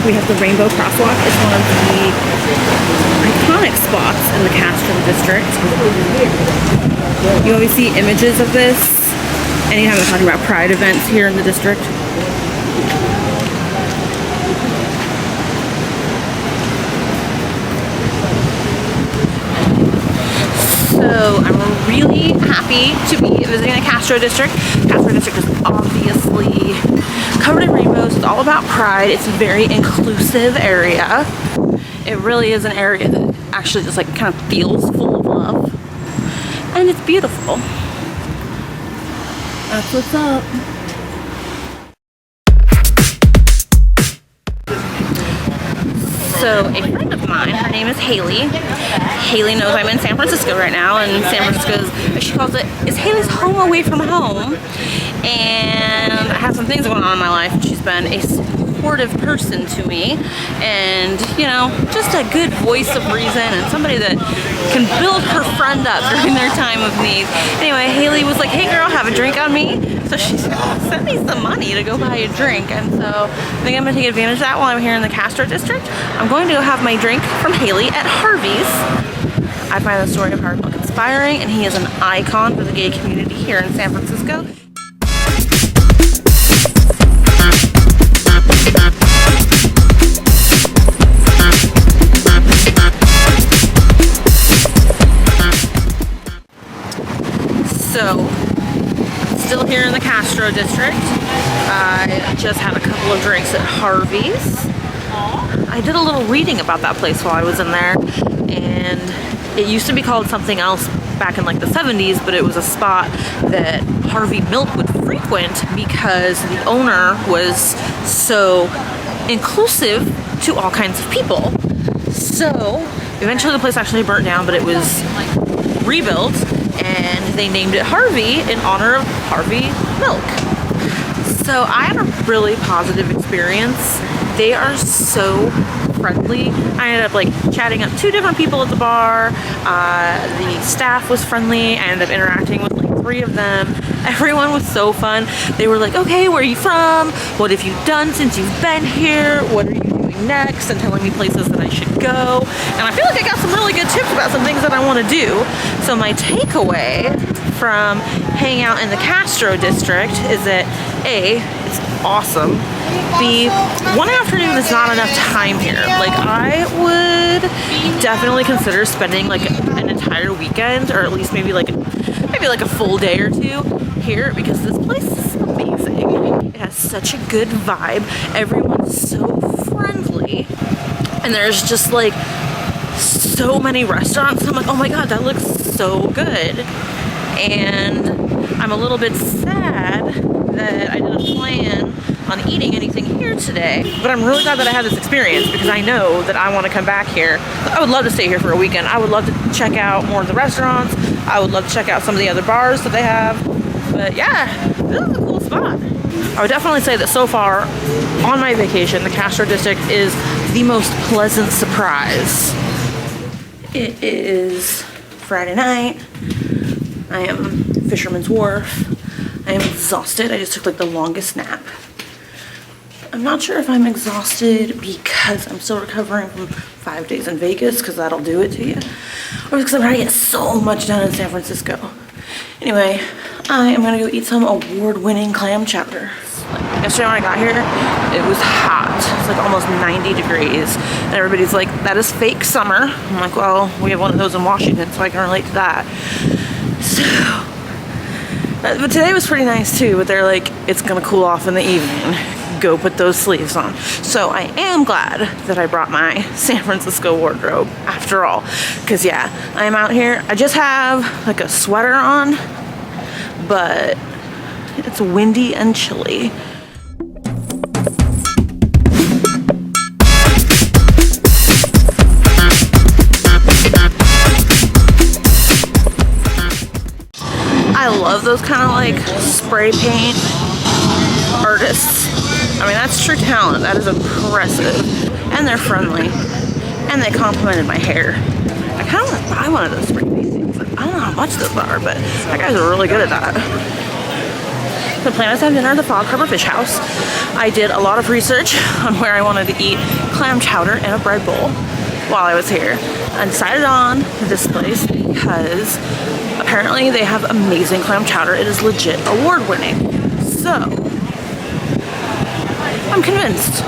we have the Rainbow Crosswalk. It's one of the iconic spots in the Castro District. You always see images of this anytime they're talking about pride events here in the district. So I'm really happy to be visiting the Castro District. Castro District is obviously covered in rainbows. It's all about pride. It's a very inclusive area. It really is an area that actually just like kind of feels full of love. And it's beautiful. That's what's up. So a friend of mine, her name is Haley. Haley knows I'm in San Francisco right now, and San Francisco is, she calls it, is Haley's home away from home. And I have some things going on in my life, and she's been a supportive person to me, and you know, just a good voice of reason and somebody that can build her friend up during their time of need. Anyway, Haley was like, hey girl, have a drink on me. So she sent me some money to go buy a drink, and so I think I'm gonna take advantage of that while I'm here in the Castro District. I'm going to go have my drink from Haley at Harvey's. I find the story of Harvey Milk inspiring, and he is an icon for the gay community here in San Francisco. So, still here in the Castro District. I just had a couple of drinks at Harvey's. I did a little reading about that place while I was in there, and it used to be called something else back in like the 70s, but it was a spot that Harvey Milk would frequent because the owner was so inclusive to all kinds of people. So eventually the place actually burnt down, but it was rebuilt, and they named it Harvey in honor of Harvey Milk. So I had a really positive experience. They are so friendly. I ended up like chatting up 2 different people at the bar. The staff was friendly. I ended up interacting with like 3 of them. Everyone was so fun. They were like, okay, where are you from? What have you done since you've been here? What are you doing next? And telling me places that I should go. And I feel like I got some really good tips about some things that I want to do. So my takeaway from hanging out in the Castro District is that A, it's awesome. B, one afternoon is not enough time here. Like, I would definitely consider spending like an entire weekend, or at least maybe like a full day or 2 here, because this place is amazing. It has such a good vibe. Everyone's so friendly, and there's just like so many restaurants. I'm like, oh my god, that looks so good. And I'm a little bit sad that I didn't plan on eating anything here today, but I'm really glad that I had this experience, because I know that I want to come back here. I would love to stay here for a weekend. I would love to check out more of the restaurants. I would love to check out some of the other bars that they have. But yeah, this is a cool spot. I would definitely say that so far on my vacation, the Castro District is the most pleasant surprise. It is Friday night. I am Fisherman's Wharf. I am exhausted. I just took like the longest nap. I'm not sure if I'm exhausted because I'm still recovering from 5 days in Vegas, because that'll do it to you, or because I'm trying to get so much done in San Francisco. Anyway, I am gonna go eat some award-winning clam chowder. Yesterday when I got here, it was hot. It's like almost 90 degrees. And everybody's like, that is fake summer. I'm like, well, we have one of those in Washington, so I can relate to that. So, but today was pretty nice too, but they're like, it's gonna cool off in the evening. Go put those sleeves on. So I am glad that I brought my San Francisco wardrobe after all, because yeah, I'm out here. I just have like a sweater on, but it's windy and chilly. I love those kind of like spray paint artists. I mean, that's true talent. That is impressive. And they're friendly. And they complimented my hair. I kind of want to buy one of those spray paintings. I don't know how much those are, but that guy's really good at that. the plan is to have dinner at the Fog Harbor Fish House. I did a lot of research on where I wanted to eat clam chowder and a bread bowl while I was here. I decided on this place because apparently they have amazing clam chowder. It is legit award-winning. So, I'm convinced.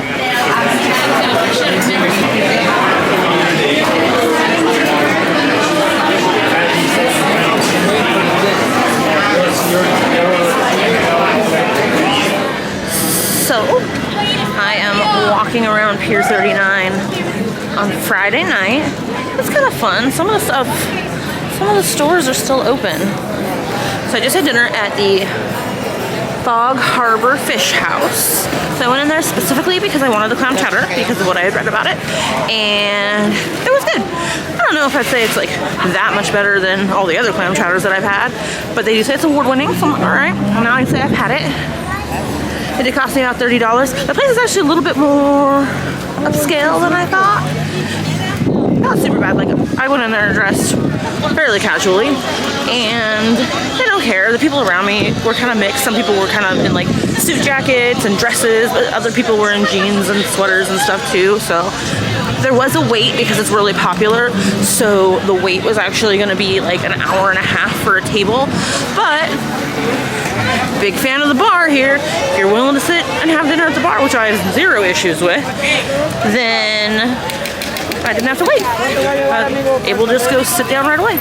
So, I am walking around Pier 39 on Friday night. It's kind of fun. Some of the stores are still open. So I just had dinner at the Fog Harbor Fish House. So I went in there specifically because I wanted the clam chowder because of what I had read about it, and it was good. I don't know if I'd say it's like that much better than all the other clam chowders that I've had, but they do say it's award-winning, so I'm like, all right. Now I can say I've had it. It did cost me about $30. The place is actually a little bit more upscale than I thought. Not super bad. Like, I went in there dressed fairly casually, and they don't care. The people around me were kind of mixed. Some people were kind of in like suit jackets and dresses, but other people were in jeans and sweaters and stuff too. So there was a wait because it's really popular. So the wait was actually going to be like an hour and a half for a table, but big fan of the bar here. If you're willing to sit and have dinner at the bar, which I have zero issues with, then I didn't have to wait. I was able to just go sit down right away.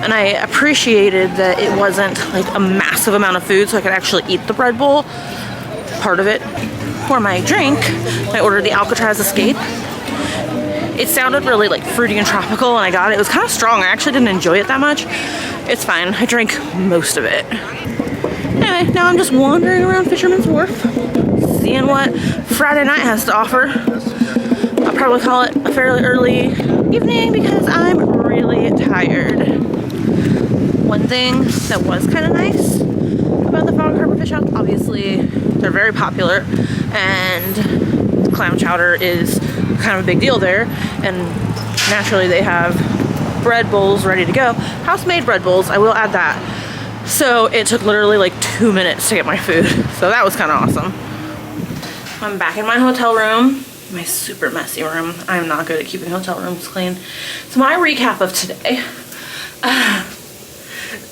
And I appreciated that it wasn't like a massive amount of food, so I could actually eat the bread bowl, part of it. For my drink, I ordered the Alcatraz Escape. It sounded really like fruity and tropical, and I got it. It was kind of strong. I actually didn't enjoy it that much. It's fine. I drank most of it. Anyway, now I'm just wandering around Fisherman's Wharf, seeing what Friday night has to offer. I'll probably call it a fairly early evening because I'm really tired. One thing that was kind of nice about the Fog Harbor Fish House, obviously they're very popular, and clam chowder is kind of a big deal there, and naturally they have bread bowls ready to go. House-made bread bowls, I will add that. So it took literally like 2 minutes to get my food, so that was kind of awesome. I'm back in my hotel room. My super messy room. I'm not good at keeping hotel rooms clean. So my recap of today.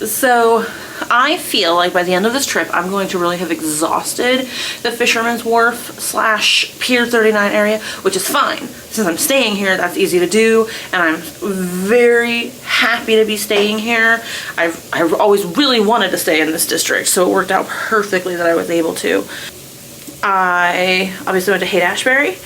So I feel like by the end of this trip, I'm going to really have exhausted the Fisherman's Wharf / Pier 39 area, which is fine. Since I'm staying here, that's easy to do, and I'm very happy to be staying here. I've always really wanted to stay in this district, so it worked out perfectly that I was able to. I obviously went to Haight-Ashbury.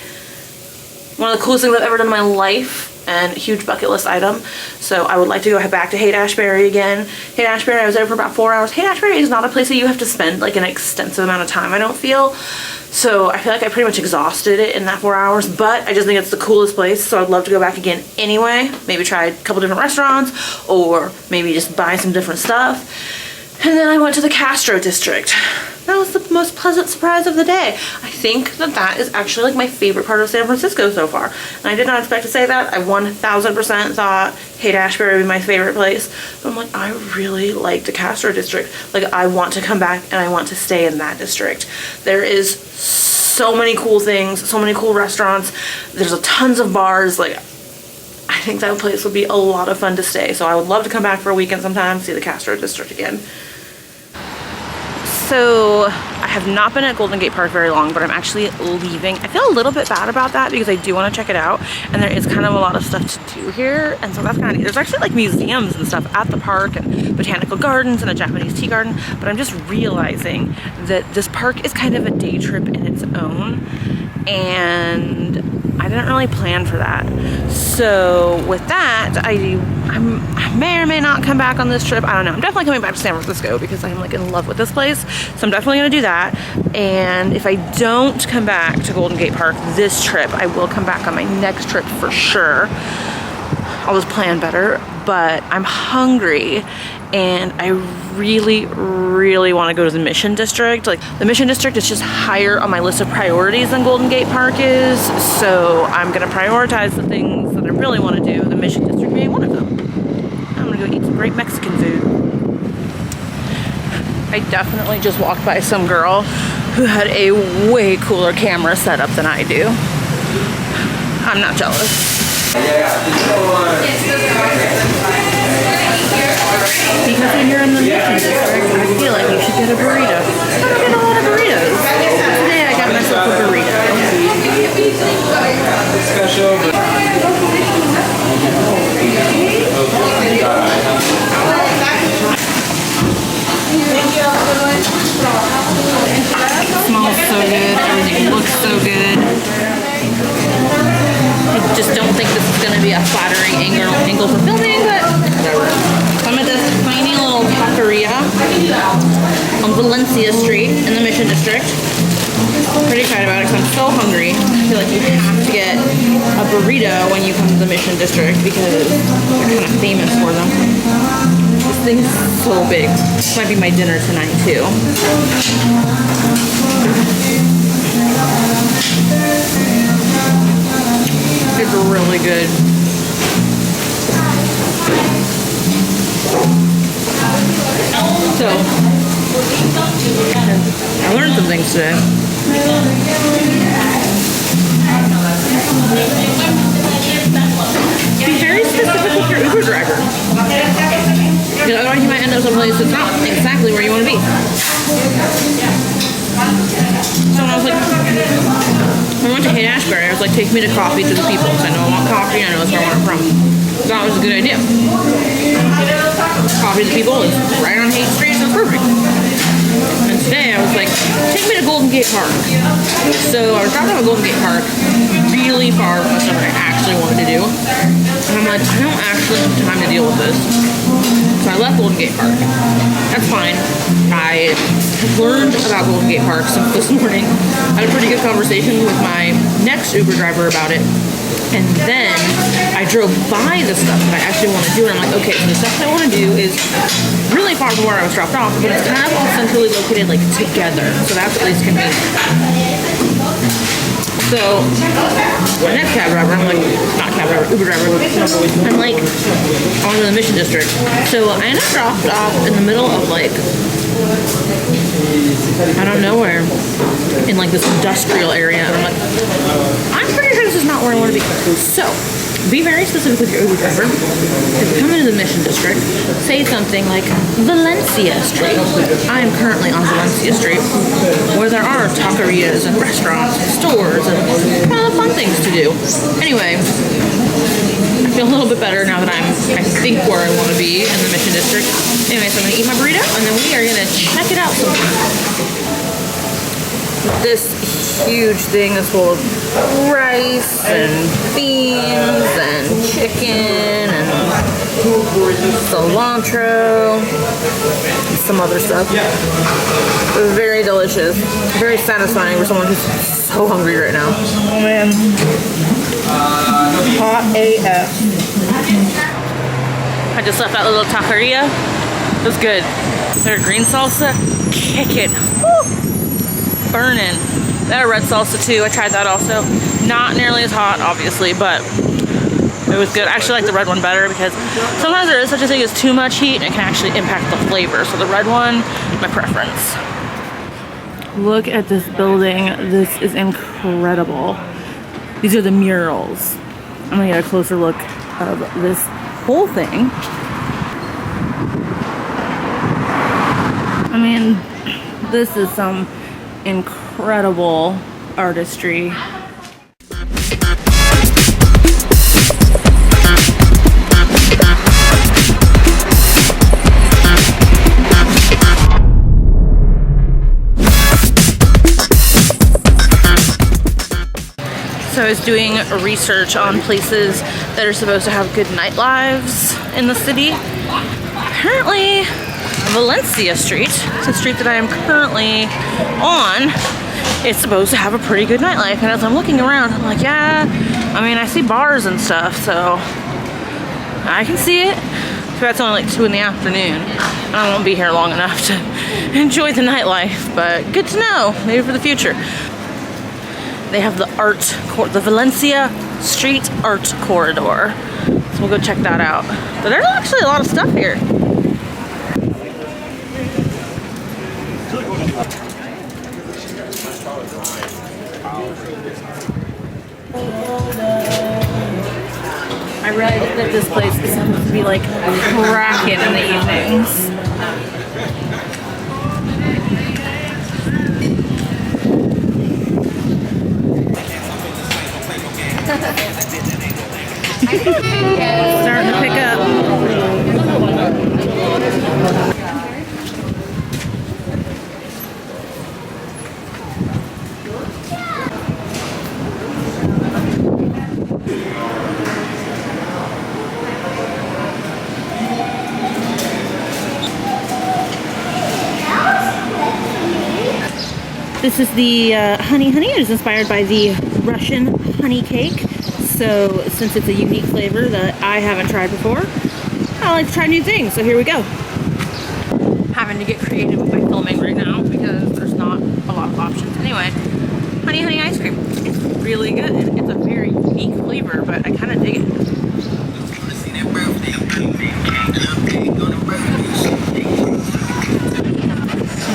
One of the coolest things I've ever done in my life, and a huge bucket list item. So I would like to go back to Haight-Ashbury again. Haight-Ashbury, I was there for about 4 hours. Haight-Ashbury is not a place that you have to spend like an extensive amount of time, I don't feel. So I feel like I pretty much exhausted it in that 4 hours, but I just think it's the coolest place, so I'd love to go back again anyway. Maybe try a couple different restaurants, or maybe just buy some different stuff. And then I went to the Castro District. That was the most pleasant surprise of the day. I think that is actually like my favorite part of San Francisco so far. And I did not expect to say that. I 1000% thought Haight-Ashbury would be my favorite place. But I'm like, I really like the Castro District. Like, I want to come back and I want to stay in that district. There is so many cool things, so many cool restaurants. There's a tons of bars. Like, I think that place would be a lot of fun to stay. So I would love to come back for a weekend sometime, see the Castro District again. So I have not been at Golden Gate Park very long, but I'm actually leaving. I feel a little bit bad about that because I do want to check it out, and there is kind of a lot of stuff to do here, and so that's kind of neat. There's actually like museums and stuff at the park, and botanical gardens and a Japanese tea garden, but I'm just realizing that this park is kind of a day trip in its own, and I didn't really plan for that. So with that, I may or may not come back on this trip. I don't know. I'm definitely coming back to San Francisco because I'm like in love with this place. So I'm definitely gonna do that. And if I don't come back to Golden Gate Park this trip, I will come back on my next trip for sure. I'll just plan better, but I'm hungry and I really, really want to go to the Mission District. Like, the Mission District is just higher on my list of priorities than Golden Gate Park is, so I'm gonna prioritize the things that I really want to do, the Mission District being one of them. I'm gonna go eat some great Mexican food. I definitely just walked by some girl who had a way cooler camera setup than I do. I'm not jealous. Because when you're in the Mission District, I feel like you should get a burrito. I don't get a lot of burritos. Today I got myself a burrito. It smells so good. Everything looks so good. I just don't think this is going to be a flattering angle for filming, but I'm at this tiny little taqueria on Valencia Street in the Mission District. I'm pretty excited about it because I'm so hungry. I feel like you have to get a burrito when you come to the Mission District because they're kind of famous for them. This thing's so big. This might be my dinner tonight too. It's really good. So, I learned some things today. Be very specific with your Uber driver. Because otherwise you might end up someplace that's not exactly where you want to be. So I was like, I went to Haight-Ashbury. I was like, take me to Coffee to the People. Because I know I want coffee. I know that's where I want it from. That was a good idea. Coffee to the People is right on Haight Street. It's perfect. And today I was like, take me to Golden Gate Park. So I was dropping off at Golden Gate Park, really far from the stuff I actually wanted to do. And I'm like, I don't actually have time to deal with this. So I left Golden Gate Park. That's fine. I learned about Golden Gate Park since this morning. I had a pretty good conversation with my next Uber driver about it. And then I drove by the stuff that I actually want to do, and I'm like, okay, so the stuff I want to do is really far from where I was dropped off, but it's kind of all centrally located, like, together. So that's at least convenient. So, my next cab driver, I'm like, not cab driver, Uber driver, I'm like, on to the Mission District. So I ended up dropped off in the middle of, like, I don't know where, in like this industrial area, and I'm like, I'm pretty sure this is not where I want to be. So, be very specific with your Uber driver. If you come into the Mission District, say something like Valencia Street. I am currently on Valencia Street, where there are taquerias and restaurants and stores and kind of fun things to do. Anyway, I feel a little bit better now that I think where I want to be in the Mission District. Anyway, so I'm going to eat my burrito, and then we are going to check it out sometime. This huge thing is full of rice and beans and chicken and cilantro and some other stuff. It was very delicious, very satisfying for someone who's so hungry right now. Oh man, hot AF. I just left that little taqueria. It was good. Their green salsa, kick it. Woo! Burning. They had a red salsa too. I tried that also. Not nearly as hot, obviously, but it was good. I actually like the red one better because sometimes there is such a thing as too much heat and it can actually impact the flavor. So the red one, my preference. Look at this building. This is incredible. These are the murals. I'm gonna get a closer look of this whole thing. I mean, this is some incredible artistry. So I was doing research on places that are supposed to have good nightlives in the city. Apparently, Valencia Street, the street that I am currently on, is supposed to have a pretty good nightlife. And as I'm looking around, I'm like, yeah, I mean, I see bars and stuff, so I can see it. But it's only like 2 in the afternoon. I won't be here long enough to enjoy the nightlife, but good to know, maybe for the future. They have the the Valencia Street Art Corridor. So we'll go check that out. But there's actually a lot of stuff here. I read that this place is supposed to be like cracking in the evenings. Starting to pick up. This is the honey. It is inspired by the Russian honey cake. So since it's a unique flavor that I haven't tried before, I like to try new things. So here we go. Having to get creative with my filming right now because there's not a lot of options. Anyway, honey ice cream. It's really good. It's a very unique flavor, but I kind of dig it.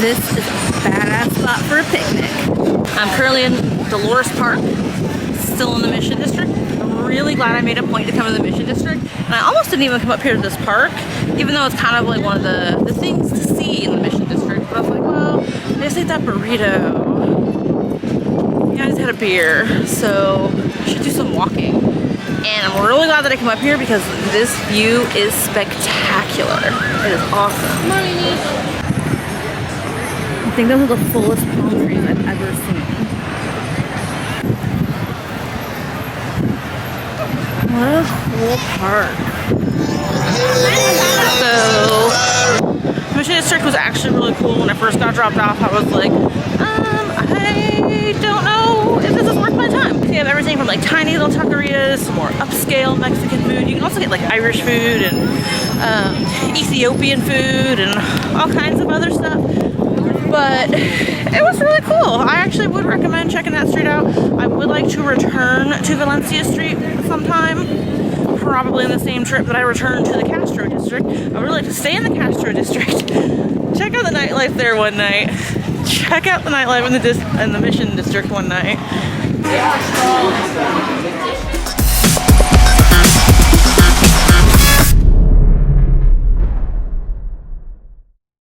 This is a badass spot for a picnic. I'm currently in Dolores Park, still in the Mission District. I'm really glad I made a point to come to the Mission District. And I almost didn't even come up here to this park, even though it's kind of like one of the things to see in the Mission District. But I was like, well, I just ate that burrito. Yeah, I just had a beer, so I should do some walking. And I'm really glad that I came up here because this view is spectacular. It is awesome. I think those are the fullest palm trees I've ever seen. What a cool park. So, Mission District was actually really cool. When I first got dropped off, I was like, I don't know if this is worth my time. So you have everything from like tiny little taquerias, some more upscale Mexican food. You can also get like Irish food and Ethiopian food and all kinds of other stuff. But it was really cool. I actually would recommend checking that street out. I would like to return to Valencia Street sometime, probably in the same trip that I returned to the Castro District. I would really like to stay in the Castro District, check out the nightlife there one night, check out the nightlife in the Mission District one night.